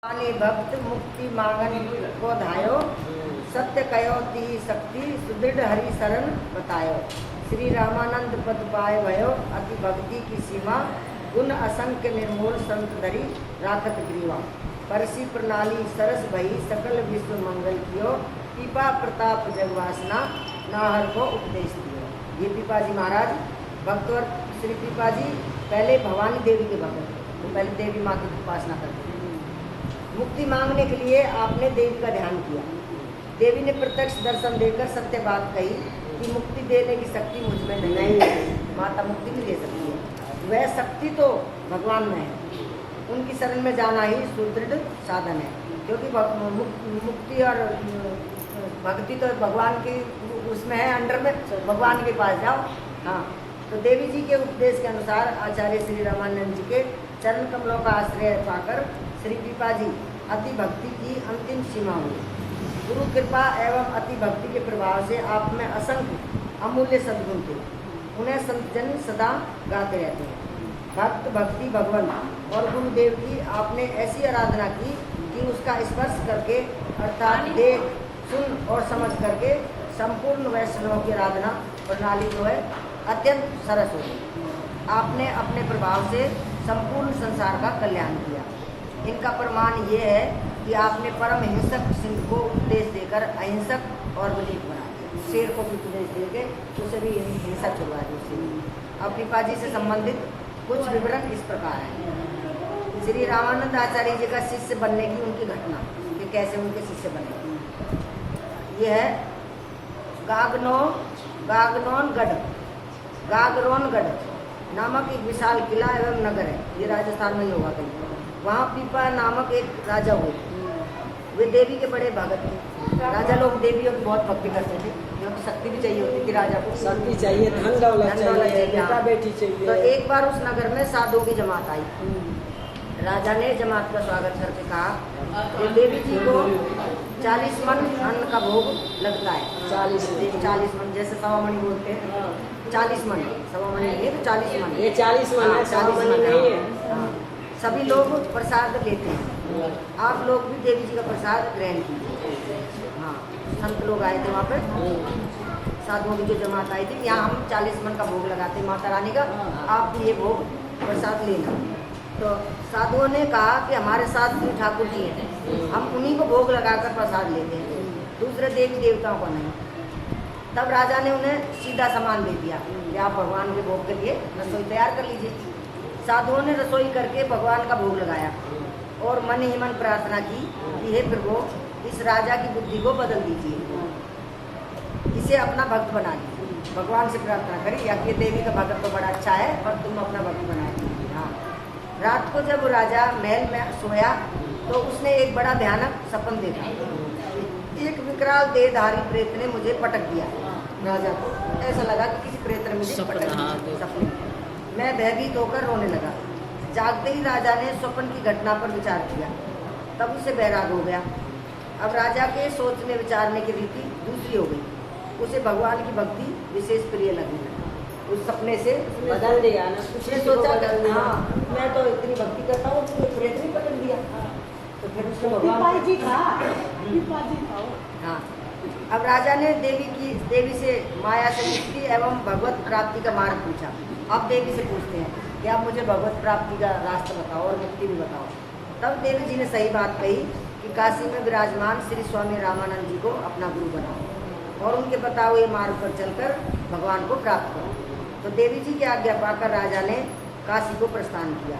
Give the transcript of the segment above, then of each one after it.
पानी भक्त मुक्ति मांगन को धायो, सत्य कयो ती शक्ति सुदृढ़ हरि शरण बतायो। श्री रामानंद पद पाए भयो, अति भक्ति की सीमा गुण असंख्य निर्मोल संत धरी राखत ग्रीवा। परसी प्रणाली सरस भई सकल विश्व मंगल कियो, पीपा प्रताप जगवासना नाहर को उपदेश दियो। ये पीपा जी महाराज भक्तवर श्री पीपा जी पहले भवानी देवी के भक्त थे, तो पहले देवी माँ की उपासना करते थे। मुक्ति मांगने के लिए आपने देवी का ध्यान किया। देवी ने प्रत्यक्ष दर्शन देकर सत्य बात कही कि मुक्ति देने की शक्ति मुझ में नहीं है, माता मुक्ति नहीं दे सकती है, वह शक्ति तो भगवान में है। उनकी शरण में जाना ही सुदृढ़ साधन है, क्योंकि मुक्ति और भक्ति तो भगवान की उसमें है, अंडर में, भगवान के पास जाओ। हाँ, तो देवी जी के उपदेश के अनुसार आचार्य श्री रामानंद जी के चरण कमलों का आश्रय पाकर श्री पीपा जी अति भक्ति की अंतिम सीमा हुई। गुरु कृपा एवं अति भक्ति के प्रभाव से आप में असंख्य अमूल्य सद्गुण थे, उन्हें संतजन सदा गाते रहते हैं। भक्त भक्ति भगवान और गुरुदेव की आपने ऐसी आराधना की कि उसका स्पर्श करके अर्थात देख सुन और समझ करके संपूर्ण वैष्णव की आराधना प्रणाली जो है अत्यंत सरस हो गई। आपने अपने प्रभाव से संपूर्ण संसार का कल्याण किया। इनका प्रमाण ये है कि आपने परम हिंसक सिंह को उपदेश देकर अहिंसक और विलीन बना दिया। शेर को भी उपदेश देके उसे भी हिंसक छुड़वा दी उससे। अब पीपा जी से संबंधित कुछ विवरण इस प्रकार है। श्री रामानंद आचार्य जी का शिष्य बनने की उनकी घटना कि कैसे उनके शिष्य बने। ये है गागरोनगढ़ नामक एक विशाल किला एवं नगर है, ये राजस्थान में ही होगा कहीं। वहाँ पीपा नामक एक राजा हुए, वे देवी के बड़े भगत थे। राजा लोग देवियों की बहुत भक्ति करते थे, क्योंकि शक्ति भी चाहिए होती थी राजा को, शक्ति चाहिए, धन दौलत चाहिए, बेटा बेटी चाहिए। तो एक बार उस नगर में साधुओं की जमात आई। राजा ने जमात का स्वागत करके कहा कि देवी जी को 40 मन अन्न का भोग लगता है। 40 मन, जैसे सवा मणि बोलते हैं, 40 मन, सवा मणि नहीं तो 40 मन। ये 40 मन है, 40 मन नहीं है। हाँ, सभी लोग प्रसाद लेते हैं, आप लोग भी देवी जी का प्रसाद ग्रहण कीजिए। हाँ, संत लोग आए थे वहाँ पर, साधुओं की जो जमात आई थी, यहाँ हम 40 मन का भोग लगाते हैं माता रानी का, आप भी ये भोग प्रसाद लेना। तो साधुओं ने कहा कि हमारे साथ श्री ठाकुर जी हैं, हम उन्हीं को भोग लगाकर प्रसाद लेते हैं, दूसरे देवी देवताओं को नहीं। तब राजा ने उन्हें सीधा सामान दे दिया कि आप भगवान के भोग के लिए रसोई तैयार कर लीजिए। साधुओं ने रसोई करके भगवान का भोग लगाया और मन ही मन प्रार्थना की कि हे प्रभु, इस राजा की बुद्धि को बदल दीजिए, इसे अपना भक्त बना लीजिए। भगवान से प्रार्थना करी या कि देवी का भक्त तो बड़ा अच्छा है पर तुम अपना भक्त बना लीजिए। हाँ, रात को जब राजा महल में सोया तो उसने एक बड़ा भयानक सपन देखा। एक विकराल देहधारी प्रेत ने मुझे पटक दिया। राजा को ऐसा लगा कि किसी प्रेत ने मुझे पटक दिया सपने। मैं भयभीत होकर रोने लगा। जागते ही राजा ने स्वप्न की घटना पर विचार किया, तब उसे बैराग हो गया। अब राजा के सोचने विचारने की रीति दूसरी हो गई, उसे भगवान की भक्ति विशेष प्रिय लगने लगी। उस सपने से बदल दिया ना, उसने सोचा कि हाँ, मैं तो इतनी भक्ति करता हूँ, तो प्रेत नहीं पटक दिया। तो फिर उसने भगवान जी था। हाँ, अब राजा ने देवी से माया से मुक्ति एवं भगवत प्राप्ति का मार्ग पूछा। अब देवी से पूछते हैं कि आप मुझे भगवत प्राप्ति का रास्ता बताओ और मुक्ति भी बताओ। तब देवी जी ने सही बात कही कि काशी में विराजमान श्री स्वामी रामानंद जी को अपना गुरु बनाओ और उनके बताए हुए मार्ग पर चलकर भगवान को प्राप्त करो। तो देवी जी की आज्ञा पाकर राजा ने काशी को प्रस्थान किया।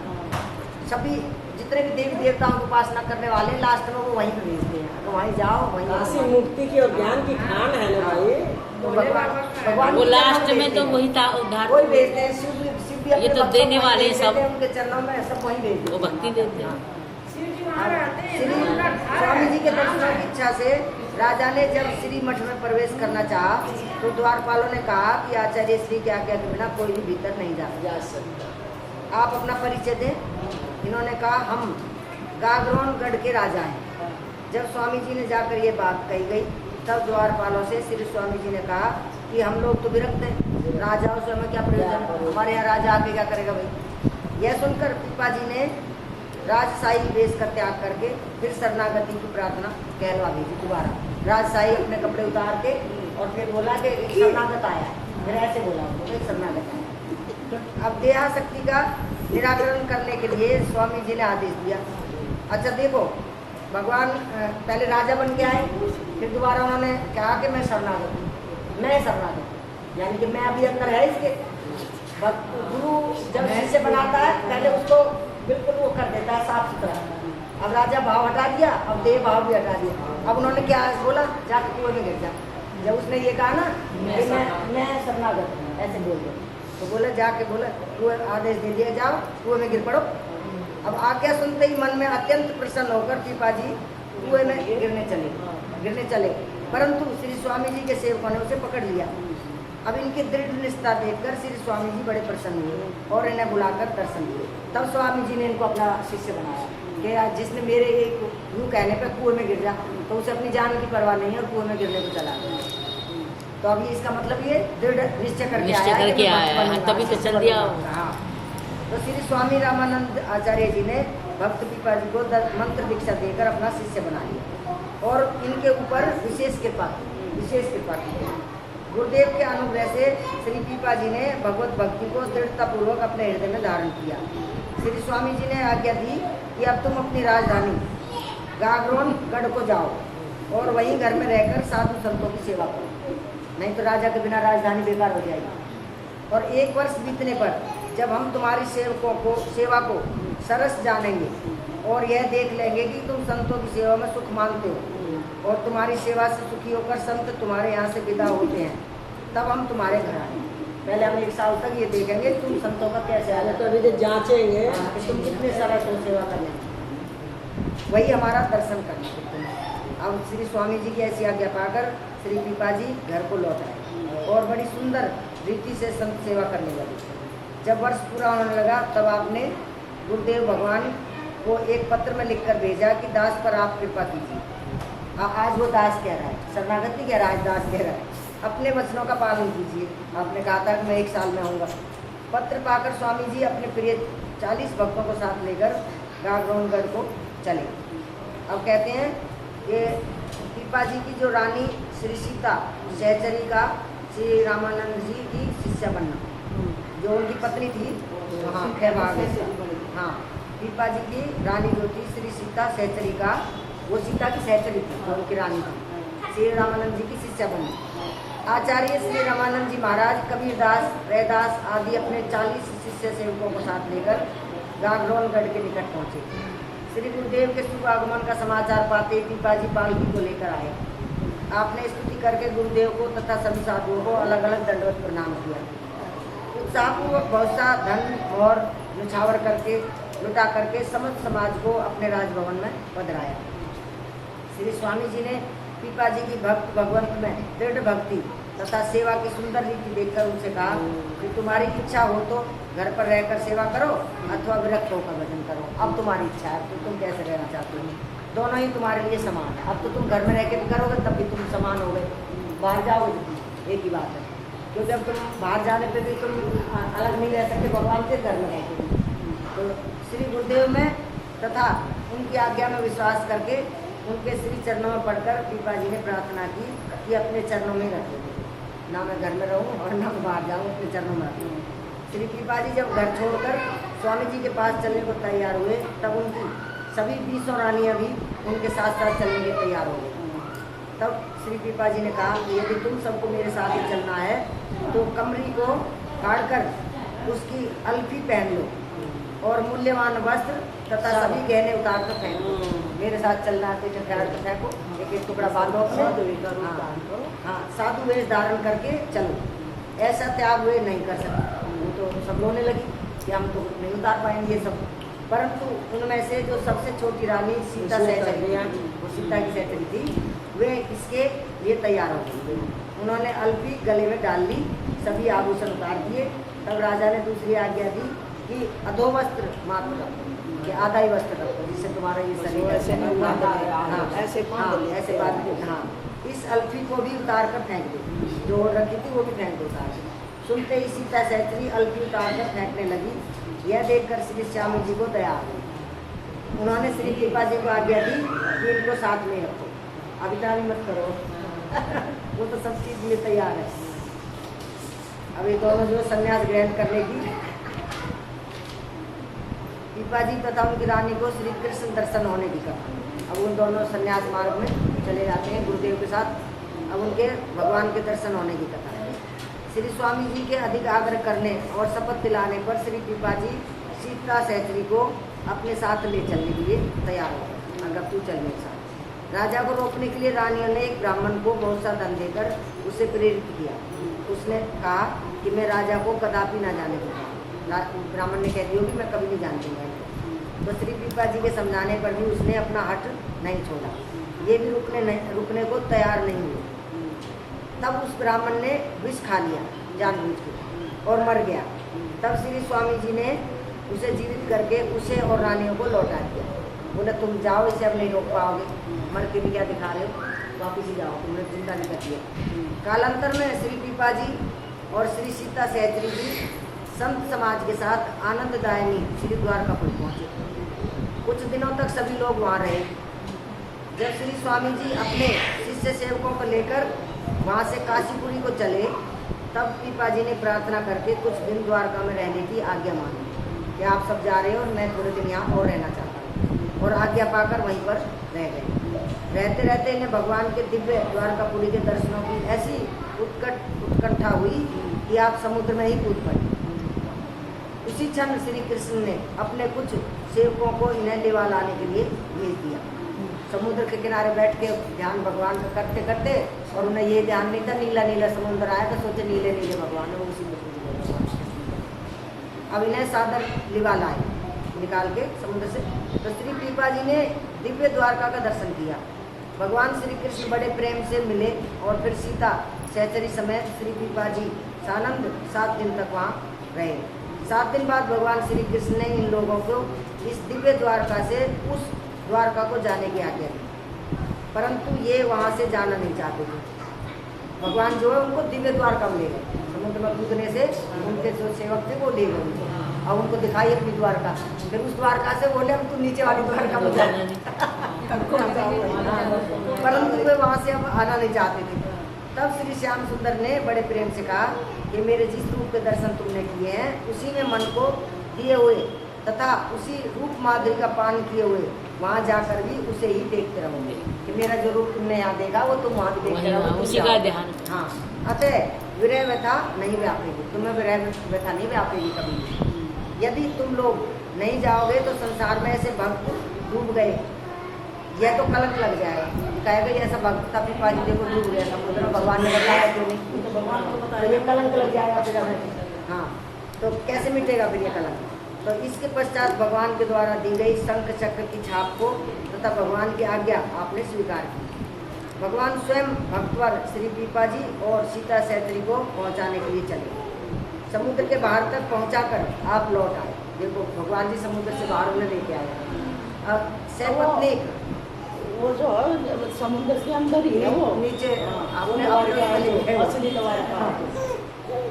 सभी जितने भी देवी देवताओं की उपासना करने वाले लास्ट में वो वहीं पर भेजते हैं, तो वहीं जाओ, वहीं काशी मुक्ति की और ज्ञान की खान है ना भाई। तो भगवान वो लास्ट में तो वही था उद्धार, वही भेजते हैं। शिव भी ये तो देने वाले सब, उनके चरणों में सब वहीं भेजते वो भक्ति देते हैं। श्री स्वामी जी के दर्शनों की इच्छा से राजा ने जब श्री मठ में प्रवेश करना चाहा तो द्वारपालों ने कहा कि आचार्य श्री की आज्ञा के बिना कोई भी भीतर नहीं जा सकता, आप अपना परिचय दें। इन्होंने कहा हम गागरोनगढ़ के राजा हैं। जब स्वामी जी ने जाकर ये बात कही गई तब द्वारपालों से श्री स्वामी जी ने कहा कि हम लोग तो विरक्त हैं, राजाओं से हमें क्या प्रयोजन, हमारे यहाँ राजा आके क्या करेगा भाई। यह सुनकर पीपा जी ने राजशाही वेश का त्याग करके फिर शरणागति की प्रार्थना कहलवा भेजी दोबारा। राजशाही अपने कपड़े उतार के और फिर बोला कि एक शरणागत आया है, फिर ऐसे बोला उनको एक शरणागत आया। अब देहा शक्ति का निराकरण करने के लिए स्वामी जी ने आदेश दिया। अच्छा देखो, भगवान पहले राजा बन के आए, फिर दोबारा उन्होंने कहा कि मैं शरणागत हूँ, मैं शरणागत हूँ, यानी कि मैं अभी अंदर है इसके। गुरु जब शिष्य बनाता है पहले उसको बिल्कुल वो कर देता है साफ सुथरा। अब राजा भाव हटा दिया, अब देह भाव भी हटा दिया। अब उन्होंने क्या बोला, जाके कुएं में गिर जा। जब उसने ये कहा ना कि मैं शरणागत हूँ, ऐसे बोल दो, तो बोले जाके बोले कुएं, आदेश दे दिया जाओ कुएं में गिर पड़ो। अब आज्ञा सुनते ही मन में अत्यंत प्रसन्न होकर पीपाजी कुएं में गिरने चले, परंतु श्री स्वामी जी के सेवकों ने उसे पकड़ लिया। अब इनकी दृढ़ निष्ठा देखकर श्री स्वामी जी बड़े प्रसन्न हुए और इन्हें बुलाकर दर्शन दिए। तब स्वामी जी ने इनको अपना शिष्य बनाया कि जिसने मेरे एक यूँ कहने पर कुएं में गिर जा, तो उसे अपनी जान की परवाह नहीं है और कुएं में गिरने को चला गया। तो अभी इसका मतलब ये दृढ़ निश्चय करके आया है, तभी तो चल दिया। हाँ, तो श्री स्वामी रामानंद आचार्य जी ने भक्त पीपाजी को मंत्र दीक्षा देकर अपना शिष्य बना लिया और इनके ऊपर विशेष कृपा की। गुरुदेव के अनुग्रह से श्री पीपाजी ने भगवत भक्ति को दृढ़तापूर्वक अपने हृदय में धारण किया। श्री स्वामी जी ने आज्ञा दी कि अब तुम अपनी राजधानी गागरोन गढ़ को जाओ और वहीं घर में रहकर साधु संतों की सेवा करो, नहीं तो राजा के बिना राजधानी बेकार हो जाएगी। और 1 वर्ष बीतने पर जब हम तुम्हारी सेवा को सरस जानेंगे और यह देख लेंगे कि तुम संतों की सेवा में सुख मांगते हो और तुम्हारी सेवा से सुखी होकर संत तुम्हारे यहाँ से विदा होते हैं, तब हम तुम्हारे घर आएंगे। पहले हम 1 साल तक ये देखेंगे तुम संतों का कैसे आया, तो अभी तो जांचेंगे कि तुम कितने सरस हो सेवा करने, वही हमारा दर्शन करना। अब श्री स्वामी जी की ऐसी आज्ञा पाकर श्री पीपाजी घर को लौट आए और बड़ी सुंदर रीति से संत सेवा करने लगे। जब वर्ष पूरा होने लगा तब आपने गुरुदेव भगवान को एक पत्र में लिखकर भेजा कि दास पर आप कृपा कीजिए। आज वो दास कह रहा है, शरणागत नहीं कह रहा है, आज दास कह रहा है, अपने वचनों का पालन कीजिए। आपने कहा था कि मैं 1 साल में आऊँगा। पत्र पाकर स्वामी जी अपने प्रिय 40 भक्तों को साथ लेकर गागरोनगढ़ को चले। अब कहते हैं कि पीपाजी की जो रानी श्री सीता सहचरी का श्री रामानंद जी की शिष्या बनना, जो उनकी पत्नी थी, हाँ खैबाग, हाँ पीपाजी की रानी जो थी श्री सीता सहचरी का, वो सीता की सहचरी थी जो उनकी रानी थी, श्री रामानंद जी की शिष्या बनी। आचार्य श्री रामानंद जी महाराज कबीरदास, रैदास आदि अपने 40 शिष्य सेवकों को साथ लेकर गागरोनगढ़ के निकट पहुँचे। श्री गुरुदेव के शुभ आगमन का समाचार पाते पीपाजी पालकी को लेकर आए। आपने स्तुति करके गुरुदेव को तथा सभी साधुओं को अलग अलग दंडवत प्रणाम किया। उत्साहपूर्वक बहुत सा धन और निछावर करके लुटा करके समस्त समाज को अपने राजभवन में पधराया। श्री स्वामी जी ने पीपाजी की भक्त भगवंत में दृढ़ भक्ति तथा सेवा की सुंदर रीति देखकर उनसे कहा कि तुम्हारी इच्छा हो तो घर पर रहकर सेवा करो अथवा विरक्त होकर भजन करो। अब तुम्हारी इच्छा है तो तुम कैसे रहना चाहते हो, दोनों ही तुम्हारे लिए समान है। अब तो तुम घर में रह के भी करोगे तब भी तुम समान हो गए, बाहर जाओगे एक ही बात है, क्योंकि अब तुम बाहर जाने पे भी तुम अलग नहीं रह सकते भगवान के घर में रहते। तो श्री गुरुदेव में तथा उनकी आज्ञा में विश्वास करके उनके श्री चरणों में पढ़कर पीपाजी ने प्रार्थना की कि अपने चरणों में रखे, ना मैं घर में रहूं और ना मैं बाहर जाऊं, अपने चरणों में रखूँ। श्री पीपाजी जब घर छोड़कर स्वामी जी के पास चलने को तैयार हुए तब उनकी सभी 20 रानियाँ भी उनके साथ साथ चलने के तैयार हो गई। तब श्री पीपाजी ने कहा कि यदि तुम सबको मेरे साथ ही चलना है तो कमरी को काटकर उसकी अल्फी पहन लो और मूल्यवान वस्त्र तथा सभी गहने उतार कर फेंको। मेरे साथ चलना है तो फेंको, एक टुकड़ा बांधो अपने, हाँ साधु वेश धारण करके चलो। ऐसा त्याग वे नहीं कर सकते। वो तो सब रोने लगी कि हम तो नहीं उतार पाएंगे ये सब, परंतु उनमें से जो सबसे छोटी रानी सीता सहचरी, वो सीता की सहचरी थी, वे इसके लिए तैयार हो गई। उन्होंने अल्पी गले में डाल ली, सभी आभूषण उतार दिए। तब राजा ने दूसरी आज्ञा दी कि अधो वस्त्र मात्र रखो, कि आधा ही वस्त्र रखो, जिससे तुम्हारा ये शरीर ऐसे बात। हाँ, इस अल्फी को भी उतार कर फेंक दो, जो रखी थी वो भी फेंक दो उतार के। सुनते ही सीता सहचरी अल्फी उतार कर फेंकने लगी। यह देखकर श्री श्यामी जी को दया आ गई। उन्होंने श्री कृपा जी को आज्ञा दी कि इनको साथ में रखो, अब इतना भी मत करो। वो तो सब चीज में तैयार है। अब ये दोनों जो संन्यास ग्रहण करने की, कृपा जी तथा उनकी रानी को श्री कृष्ण दर्शन होने की कथा। अब उन दोनों संन्यास मार्ग में चले जाते हैं गुरुदेव के साथ। अब उनके भगवान के दर्शन होने की कथा है। श्री स्वामी जी के अधिक आग्रह करने और शपथ दिलाने पर श्री कृपा जी सीता सहचरी को अपने साथ ले चलने के लिए तैयार हो गए। अगर तू चल मेरे साथ। राजा को रोकने के लिए रानियों ने एक ब्राह्मण को बहुत सा धन देकर उसे प्रेरित किया। उसने कहा कि मैं राजा को कदापि ना जाने दूंगा। ब्राह्मण ने कह दिया कि मैं कभी नहीं जान दूंगा। तो श्री कृपा जी के समझाने पर भी उसने अपना हट नहीं छोड़ा। ये भी रुकने को तैयार नहीं हुए। तब उस ब्राह्मण ने विष खा लिया जानबूझ के और मर गया। तब श्री स्वामी जी ने उसे जीवित करके उसे और रानियों को लौटा दिया। बोले तुम जाओ, इसे अब नहीं रोक पाओगे, मर के भी क्या दिखा रहे हो, वापिस ही जाओ, तुमने चिंता नहीं कर दिया। कालांतर में श्री कृपा जी और श्री सीता सहचरी जी संत समाज के साथ आनंददायनी श्री द्वारकापुर पहुँचे। कुछ दिनों तक सभी लोग वहाँ रहे। जब श्री स्वामी जी अपने शिष्य सेवकों को लेकर वहाँ से काशीपुरी को चले, तब कृपा जी ने प्रार्थना करके कुछ दिन द्वारका में रहने की आज्ञा मांगी कि आप सब जा रहे हो और मैं थोड़े दिन यहाँ और रहना चाहता हूँ। और आज्ञा पाकर वहीं पर रह गए। रहते रहते इन्हें भगवान के दिव्य द्वारकापुरी के दर्शनों की ऐसी उत्कंठा हुई कि आप समुद्र में ही कूद पड़े। उसी क्षण श्री कृष्ण ने अपने कुछ सेवकों को इन्हें लेवा लाने के लिए भेज दिया। समुद्र के किनारे बैठ के ध्यान भगवान का करते करते, और उन्हें ये ध्यान नहीं था नीला नीला समुद्र आया तो सोचे नीले नीले भगवान है, वो उसी में। अब इन्हें सादर लिवा लाए निकाल के समुद्र से। तो श्री कृपा जी ने दिव्य द्वारका का दर्शन किया। भगवान श्री कृष्ण बड़े प्रेम से मिले और फिर सीता सहचरी समेत श्री कृपा जी सानंद 7 दिन तक वहाँ रहे। 7 दिन बाद भगवान श्री कृष्ण ने इन लोगों को इस दिव्य द्वारका से उस द्वारका को जाने की आज्ञा दी, परंतु ये वहाँ से जाना नहीं चाहते थे। भगवान जो है उनको दिव्य द्वारका में ले गए। समुद्र में कूदने से उनके जो सेवक थे वो ले गए उनको, और उनको दिखाई अपनी द्वारका। फिर उस द्वारका से बोले हम तो नीचे वाली द्वारका में जाए, परंतु वे वहाँ से अब आना नहीं चाहते थे। तब श्री श्याम सुंदर ने बड़े प्रेम से कहा कि मेरे जिस रूप के दर्शन तुमने किए हैं उसी में मन को दिए हुए तथा उसी रूप माधुरी का पान किए हुए वहाँ जाकर भी उसे ही देखते रहोगे कि मेरा जो रूप तुमने यहाँ देखा वो तुम वहाँ भी देखते रहोगे, उसी का ध्यान। हाँ, अतः विरह व्यथा नहीं व्यापेगी, तुम्हें विरह व्यथा नहीं व्यापेगी कभी भी। यदि तुम लोग नहीं जाओगे तो संसार में ऐसे भक्त डूब गए, यह तो कलंक लग जाएगा। कहेगा ये ऐसा भक्त था कृपा जी देखो डूब गया समुद्र में, भगवान ने बताया क्यों नहीं, तो भगवान को पता है ये कलंक लग जाएगा फिर हमें। हाँ, तो कैसे मिटेगा फिर ये कलंक। तो इसके पश्चात भगवान के द्वारा दी गई शंख चक्र की छाप को तथा भगवान की आज्ञा आपने स्वीकार की। भगवान स्वयं भक्तवर श्री कृपा जी और सीता सहचरी को पहुंचाने के लिए चले। समुद्र के बाहर तक पहुंचाकर आप लौट आए। देखो भगवान जी समुद्र से बाहर उन्हें लेके आए। अब सहपत्नी वो जो समुद्र के अंदर ही है वो नीचे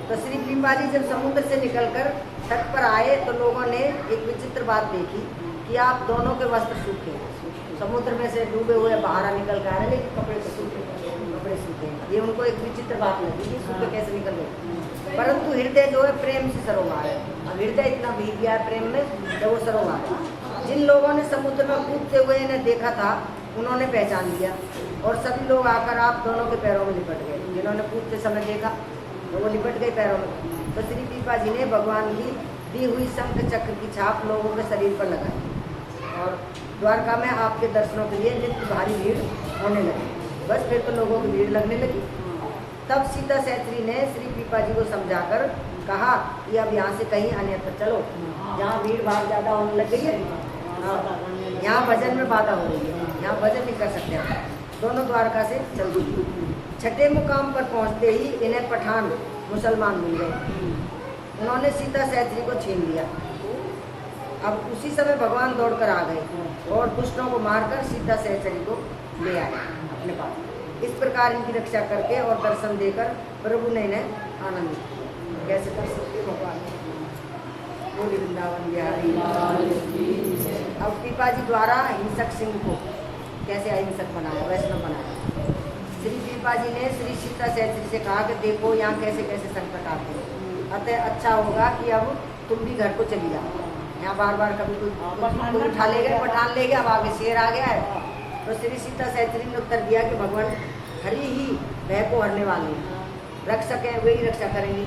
तो श्री कृपा जी जब समुद्र से निकलकर तट पर आए तो लोगों ने एक विचित्र बात देखी कि आप दोनों के वस्त्र सूखे, समुद्र में से डूबे हुए बाहर निकल कर आ रहे लेकिन कपड़े सूखे। ये उनको एक विचित्र बात लगी कि सूखे कैसे निकल गए। परंतु हृदय जो है प्रेम से सरोवर है। अब हृदय इतना भीग गया प्रेम में तो वो सरोवर है। जिन लोगों ने समुद्र में कूदते हुए इन्हें देखा था उन्होंने पहचान लिया और सभी लोग आकर आप दोनों के पैरों में लिपट गए। जिन्होंने कूदते समय देखा तो वो लिपट गए पैरों में। तो श्री कृपा जी ने भगवान की दी हुई शंख चक्र की छाप लोगों के शरीर पर लगाई और द्वारका में आपके दर्शनों के लिए नित्य भारी भीड़ होने लगी। बस फिर तो लोगों की भीड़ लगने लगी। तब सीता सहचरी ने श्री कृपा जी को समझाकर कहा कि अब यहाँ से कहीं अन्यत्र चलो, जहाँ भीड़ भाड़ ज़्यादा होने लग गई है, यहाँ भजन में बाधा हो रही है, यहाँ भजन नहीं कर सकते आप। दोनों द्वारका से चल दी। छठे मुकाम पर पहुँचते ही इन्हें पठान मुसलमान मिल गए। उन्होंने सीता सहचरी को छीन लिया। अब उसी समय भगवान दौड़कर आ गए और दुष्टों को मारकर सीता सहचरी को ले आए अपने पास। इस प्रकार इनकी रक्षा करके और दर्शन देकर प्रभु ने इन्हें आनंदित किया। कैसे कर सकते भगवान बोली वृंदावन बिहारी। अब पीपाजी द्वारा हिंसक सिंह को कैसे अहिंसक बनाया, वैष्णव बनाया। श्री पीपाजी ने श्री सीता सहस्त्री से कहा कि देखो यहाँ कैसे कैसे संकट आते हैं, अतः अच्छा होगा कि अब तुम भी घर को चली जाओ। यहाँ बार बार कभी कोई उठा ले गए, पठान ले गया, अब आगे शेर आ गया है। तो श्री सीता सहस्त्री ने उत्तर दिया कि भगवान हरि ही भय को हरने वाले हैं, रख सकें वही रक्षा करेंगे।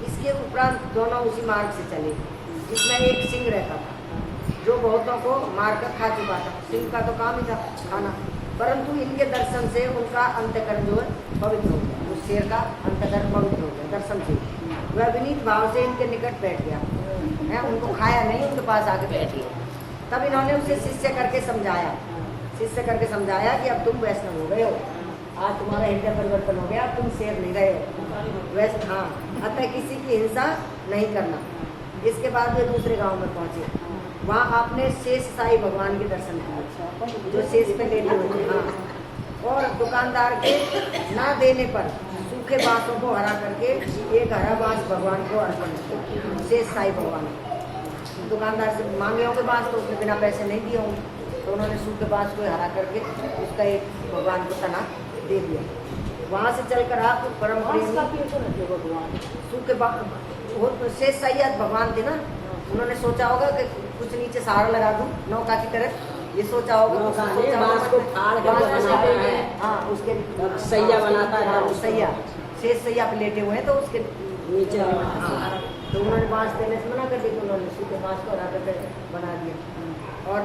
इसके उपरांत दोनों उसी मार्ग से चले जिसमें एक सिंह रहता था जो बहुतों को मारकर खा चुका था। सिंह का तो काम ही था खाना, परंतु इनके दर्शन से उनका अंतःकरण जो है पवित्र हो गया। उस शेर का अंतःकरण पवित्र हो गया दर्शन से। वह विनीत भाव से इनके निकट बैठ गया है, उनको खाया नहीं, उनके पास आके बैठ गया। तब इन्होंने उसे शिष्य करके समझाया कि अब तुम वैष्णव हो गए हो, आज तुम्हारा हृदय परिवर्तन हो गया, तुम शेर नहीं रहे हो वैसे। हाँ, अतः किसी की हिंसा नहीं करना। इसके बाद वे दूसरे गांव में पहुंचे। वहाँ आपने शेष साई भगवान के दर्शन किए जो शेष पे लेटे हुए थे। हाँ, और दुकानदार के ना देने पर सूखे बांसों को हरा करके एक हरा बांस भगवान को अर्पण किया, शेष साई भगवान। दुकानदार से मांगे होंगे बांस तो उसने बिना पैसे नहीं दिए होंगे, तो उन्होंने सूखे बांस को हरा करके उसका एक भगवान को तना दे दिया। वहाँ से चलकर आप परम सूखे शेष सैयद भगवान थे ना, उन्होंने सोचा होगा कि कुछ नीचे सहारा लगा दूं नौका की तरह, ये सोचा होगा। हाँ, उसके सैया बनाता है, सैया शेष सैया पे लेटे हुए हैं तो उसके नीचे। हाँ, तो उन्होंने बांस देने से मना कर दिया, तो उन्होंने सूखे बांस को हरा कर बना दिया। और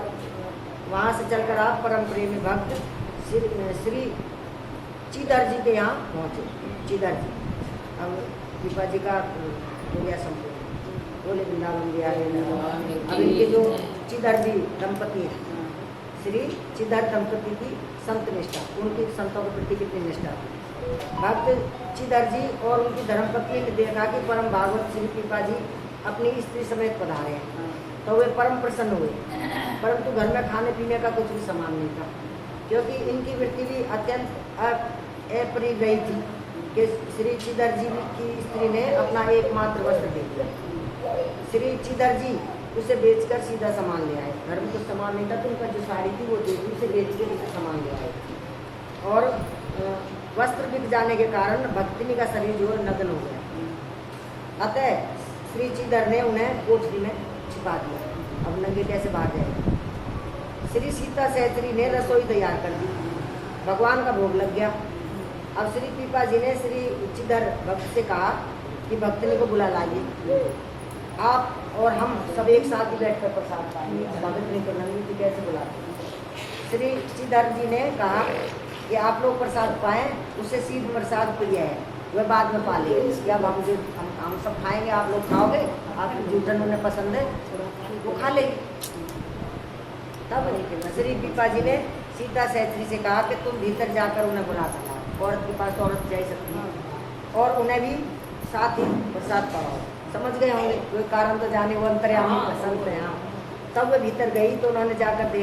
वहाँ से चलकर आप परम प्रेमी भक्त श्री चीदर जी के यहाँ पहुँचे। चीदर जी अब पीपा जी का हो गया संपूर्ण, बोले वृंदावन भी आ गए। अब इनके जो चीदर जी दंपति हैं, श्री चीदर दंपति की संत निष्ठा, उनकी संतों के प्रति कितनी निष्ठा थी। भक्त चीदर जी और उनकी धर्मपत्नी ने देखा कि परम भागवत श्री पीपा जी अपनी स्त्री समेत पधारे हैं, तो वे परम प्रसन्न हुए। परंतु घर में खाने पीने का कुछ भी सामान नहीं था, क्योंकि इनकी वृत्ति भी अत्यंत अपरिग्रही थी कि श्री चीदर जी की स्त्री ने अपना एकमात्र वस्त्र दे दिया। श्री चीदर जी उसे बेचकर सीधा सामान ले आए। घर में कुछ सामान नहीं था तो उनका जो साड़ी थी वो दे दी, उसे बेच के उसे सामान ले आए। और वस्त्र बिक जाने के कारण भक्तिनी का शरीर जो है नग्न हो गया। अतः श्री चीदर ने उन्हें कोठरी में छिपा दिया। अब नंगे कैसे बाहर जाएंगे। श्री सीता सहस्त्री ने रसोई तैयार कर दी, भगवान का भोग लग गया। अब श्री पीपा जी ने श्री चीदर भक्त से कहा कि भक्तनी को बुला लाइए, आप और हम सब एक साथ ही बैठकर प्रसाद पाएंगे। भक्तनी को नंगी थी, कैसे बुलाते। श्री चीदर जी ने कहा कि आप लोग प्रसाद पाएँ, उससे सीध प्रसाद प्रिय है, वह बाद में पा लेंगे। क्या हम सब खाएंगे, आप लोग खाओगे, आपकी जूठन उन्हें पसंद है वो खा लेगी। तब श्री पीपा जी ने सीता सहस्त्री से कहा कि तुम भीतर जाकर उन्हें बुला कर लाओ। औरत के पास तो औरत जा ही सकती है, और उन्हें भी साथ ही प्रसाद पाओ। समझ गए होंगे, कोई कारण तो जाने, वो अंतर्यामी संत है। तब वे भीतर गई तो उन्होंने जाकर देखा